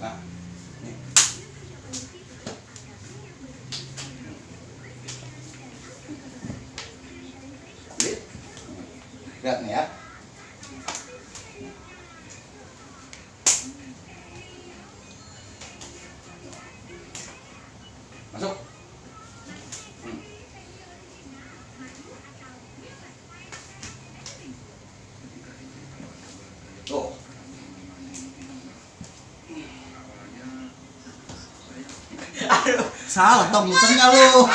Nah, nih. Lihat nih ya. Masuk. Tuh. Salah dong muternya lu.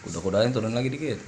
Kuda-kudain turun lagi dikit.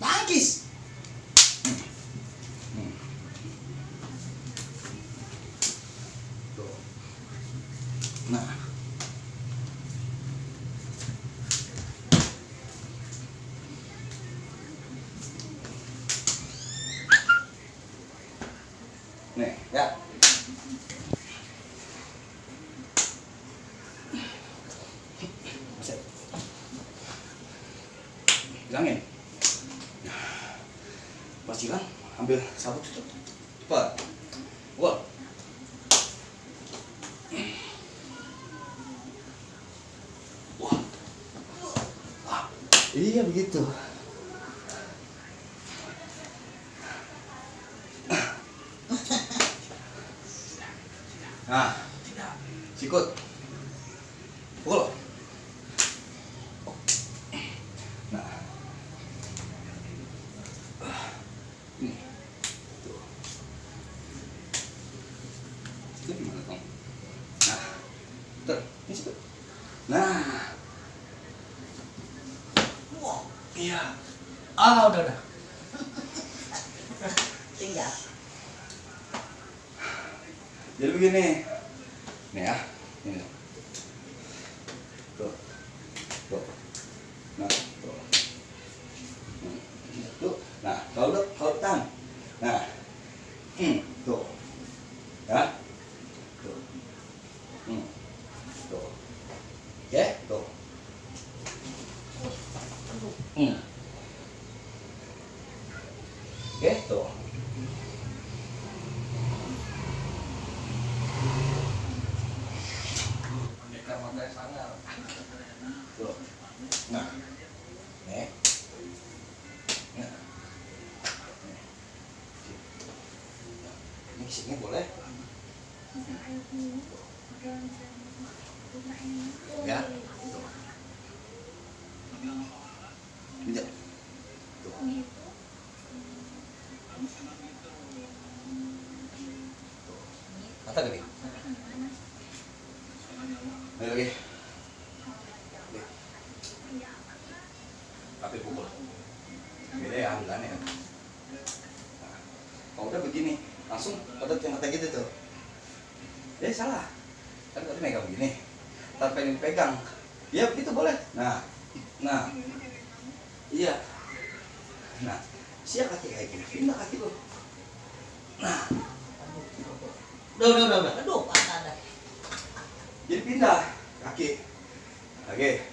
Nangkis. Tuh. Nah. Nih, ya. Bilangin. Pas hilang, ambil sabuk tutup. Cepat. Wah. Wah. Iya begitu. Nah, sikut. Pukul. Nah. Ini. Tuh. Itu gimana dong? Nah. Tuh, ini sikut. Nah. Wow, iya. Udah. Tinggal. Jadi begini. Nih ya. Ini. Tuh. Tuh. Nah, tuh. Tuh. Nah, kalau tahan. Nah, tuh. Ya. Tuh. Tuh. Oke, tuh. Oke, tuh. Tuh. Nah. Nih. Nah. Ini sini boleh. Ya. Tuh. Pinjam. Tuh. Mata gede. Ayo lagi. Tapi pukul. Beda ya ambilannya kan. Nah, kalau udah begini, langsung pada yang kata gitu tuh. Salah. Kan tadi megang begini. Tapi pengen pegang. Ya begitu boleh. Nah. Iya. Nah, siap kaki kayak gini. Pindah kaki lo. Nah. Udah. Aduh, patah dah. Jadi pindah kaki. Oke.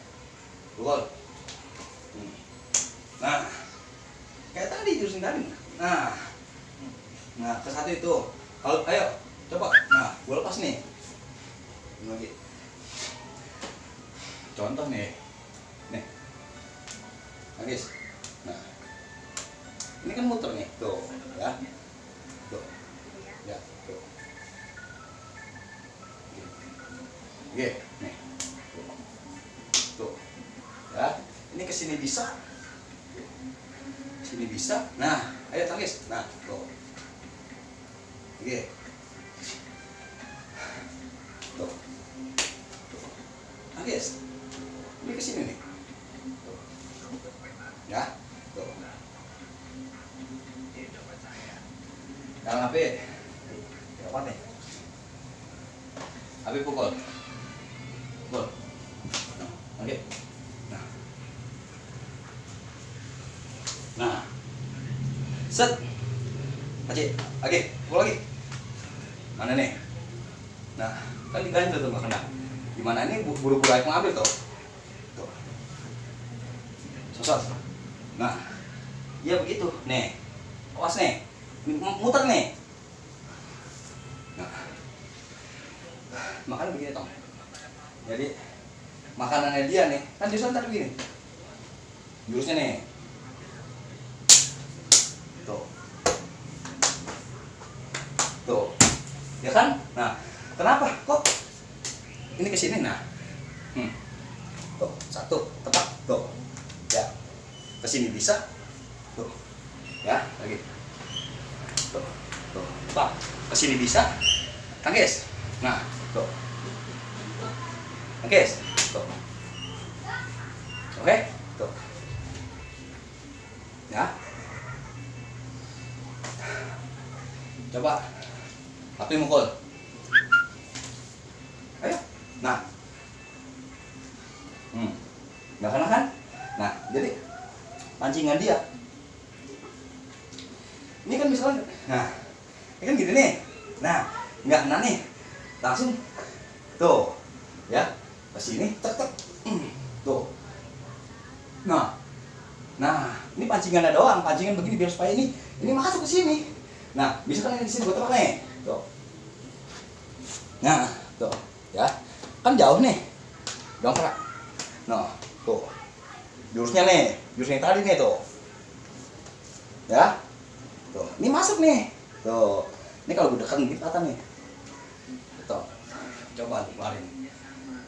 Pukul. Nah. Kayak tadi jurusin tadi. Nah, ke satu itu. Kalau ayo, coba. Nah, gue lepas nih. Ini lagi. Contoh nih. Nih. Guys. Nah. Ini kan muter nih. Tuh, ya. Tuh. Ya, tuh. Oke, nih. Tuh. Ya. Ini ke sini bisa. Sini bisa. Nah, ayo tangkis. Nah, tuh. Oke. Tuh. Tangkis. Ini ke sini nih. Tuh. Ya. Tuh. Jangan HP. Dapat nih. HP pukul. Pukul. Nah, oke. Nah. Set. Oke, pukul lagi. Mana nih? Nah, kan diganti tuh nggak kena. Gimana ini buru-buru aja ngambil tuh. Tuh. Sosot. Nah. Iya begitu. Nih. Awas nih. Muter nih. Nah. Makan begini toh. Jadi makanannya dia nih. Kan jurusan tadi begini. Jurusnya nih. Tuh, ya kan? Nah, kenapa? Kok ini ke sini? Nah, tuh satu tepat, tuh, ya, ke sini bisa, tuh, ya, lagi, tuh, tepat, ke sini bisa, tangkis, nah, tuh, tangkis, tuh, oke, tuh, ya, coba. Tapi mukul. Ayo. Nah. Nggak kena kan? Nah, jadi pancingan dia. Ini kan misalnya, nah, ini kan gini nih. Nah, nggak kena nih. Langsung tuh. Ya. Ke sini, tek. Tuh. Nah, ini pancingannya doang. Pancingan begini biar supaya ini masuk ke sini. Nah, misalkan ini di sini gue tebak nih. Tuh. Nah, tuh, ya. Kan jauh nih. Dongkrak. Nah, tuh. Jurusnya yang tadi nih tuh. Ya. Tuh, ini masuk nih. Tuh. Ini kalau gue dekat nih patah nih. Tuh. Coba keluarin.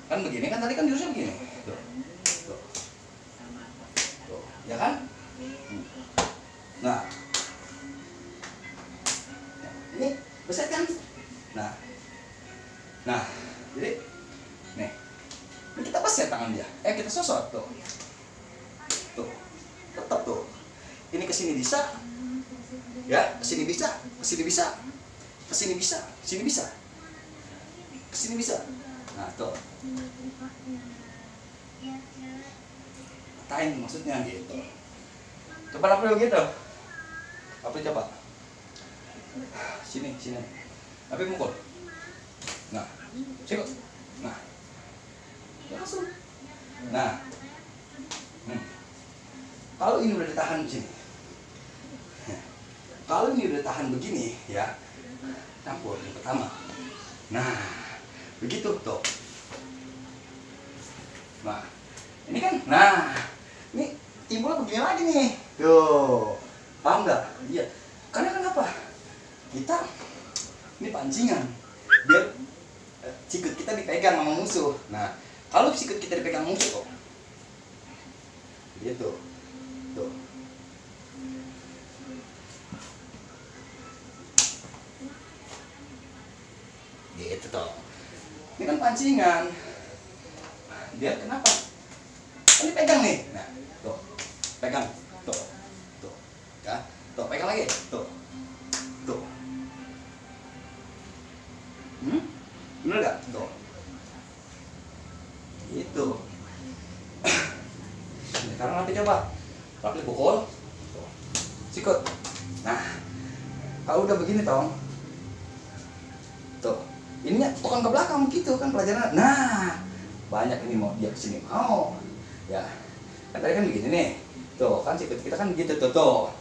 Kan begini kan tadi kan jurusnya begini. Tuh. Tuh. Tuh, ya kan? Nah. Ini besar kan? Nah, jadi nih, ini kita pasir tangan dia. Kita sosot tuh, tetap tuh. Ini ke sini bisa, ya, ke sini bisa, ke sini bisa, ke sini bisa, sini bisa, ke sini bisa. Nah tuh, patahin maksudnya gitu. Coba April gitu. April coba. Sini. April mukul. Nah, sikut. Nah. Langsung. Nah. Kalau ini udah ditahan di sini. Kalau ini udah tahan begini ya, campur yang pertama. Nah, begitu tuh. Nah, ini kan, nah, ini timbul begini lagi nih. Tuh, paham nggak? Iya. Karena kenapa? Kita ini pancingan, biar sikut kita dipegang sama musuh. Nah, kalau sikut kita dipegang musuh kok, gitu, tuh. Gitu toh. Ini kan pancingan. Biar kenapa? Ini pegang nih. Nah, tuh. Pegang. Tuh. Tuh. Ya. Tuh, pegang lagi. Tuh. Tuh. Bener gak? Tuh. Gitu. Sekarang nanti coba. Pakai pukul. Tuh. Sikut. Nah. Kalau udah begini toh. Tuh. Ininya tekan ke belakang gitu kan pelajaran. Nah, banyak ini mau dia kesini mau. Ya, kan tadi kan begini nih. Tuh kan sikut kita kan gitu tuh.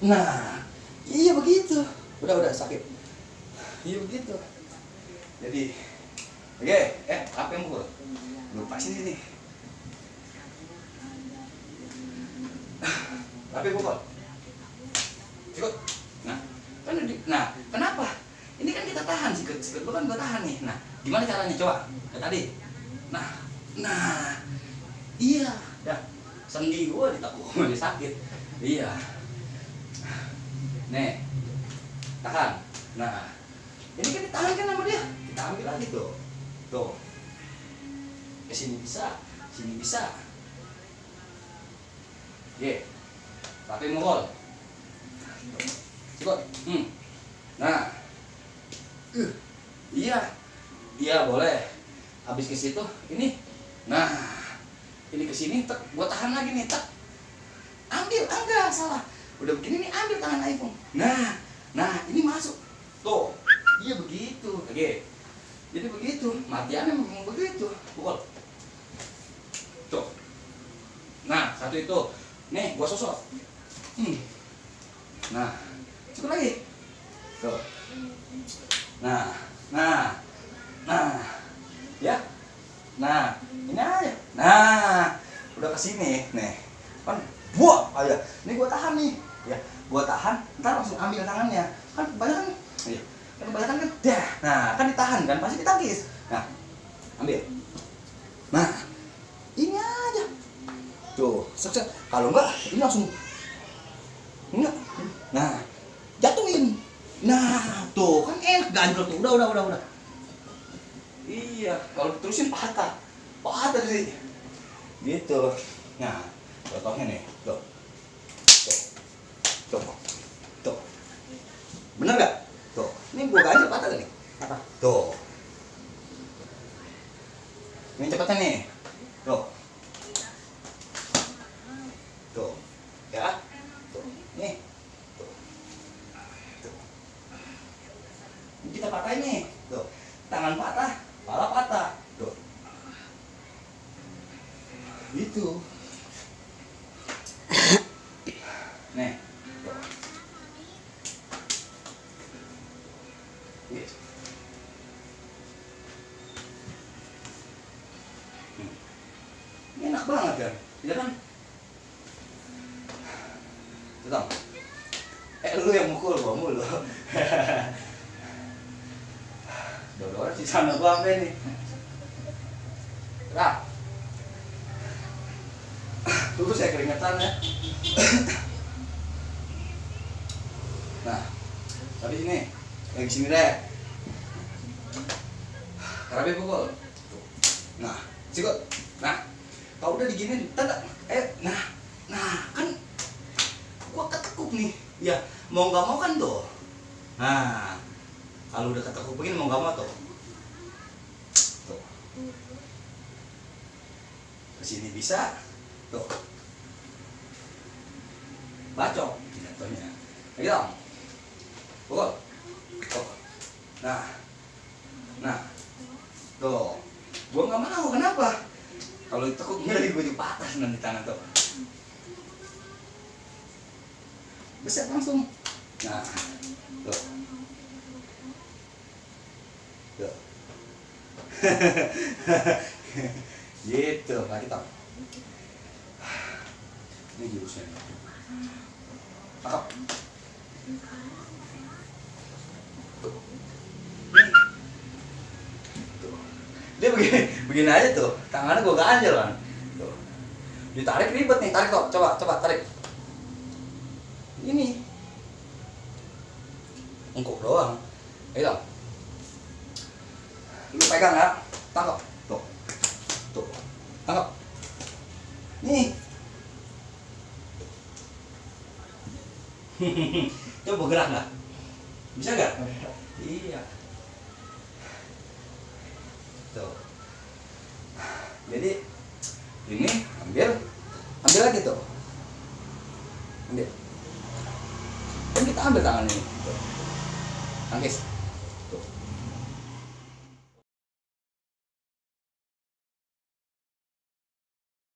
Nah, iya begitu. Udah sakit. Iya begitu. Jadi, oke, apa yang mukul? Lupa sini. Apa yang mukul? Sikut. Nah, kenapa? Ini kan kita tahan sikut lu kan gua tahan nih. Nah, gimana caranya coba? Kayak tadi. Nah, iya, dah. Sendi gua ditekuk, dia sakit. Iya. Nih, tahan. Nah, ini kan ditahan kan sama dia. Kita ambil lagi tuh. Tuh. Ke sini bisa, sini bisa. Ye. Tapi mukul. Sikut. Nah. Iya boleh. Habis ke situ, ini. Nah, ini ke sini, gua tahan lagi nih, ambil, enggak salah. Udah begini nih, ambil tangan iPhone. Nah, ini masuk. Tuh, iya begitu. Oke. Jadi begitu, matiannya memang begitu. Pukul. Tuh. Nah, satu itu. Nih, gua sosok. Nah, cukup lagi. Tuh. Nah, ya, nah, ini aja, nah, udah kesini, nih, kan, buah aja, ini gua tahan nih, ya, gua tahan, ntar langsung ambil tangannya, kan kebanyakan, iya, kebanyakan kan, dah, nah, kan ditahan kan, pasti ditangkis, nah, ambil, nah, ini aja, tuh, sukses, kalau enggak, ini langsung, enggak, nah, jatuhin. Nah, tuh kan ganjel tuh. Udah. Iya, kalau diterusin patah sih. Gitu. Nah, contohnya nih, tuh. Bener gak? Tuh, ini gua ganjel patah gak nih? Patah. Tuh. Ini cepetnya nih. Tuh. Ya. Tuh. Nih. Kita patahin nih, tuh, tangan patah, kepala patah, tuh, gitu, nih, tuh, gitu. Ini enak banget kan, ya kan? Tuh, lu yang mukul, gua mulu. Dodor di sana gua sampai nih. Nah. Dulu saya keringetan ya. Nah. Tapi sini. Lagi sini deh. Karabe pukul. Nah, sikut. Nah. Kalau udah digini, nah, kan gua ketekuk nih. Ya, mau nggak mau kan tuh. Nah, kalau udah ketekuk begini mau nggak mau tuh. ke sini bisa. Tuh. Bacok jatuhnya. Lagi dong. Pukul. Tuh. Nah. Nah. Tuh. Gua nggak mau, kenapa? Kalau ditekuk lagi gua juga patah nanti tangan tuh. Beset langsung. Nah. Tuh. Tuh. Gitu, lagi tau. Ini jurusnya. Tangkap. Tuh. Tuh. Dia begini aja tuh. Tangannya gua ganjel kan. Tuh. Ditarik ribet nih, tarik tuh. Coba tarik. Ini. Engkau doang. Ayo dong. Lu pegang ya, tangkap. Tuh. Tuh. Tangkap. Nih. Coba gerak nggak? Bisa nggak? Iya. Tuh. Jadi ini ambil lagi tuh. Ambil. Kan kita ambil tangan ini. Tuh. Tangkis.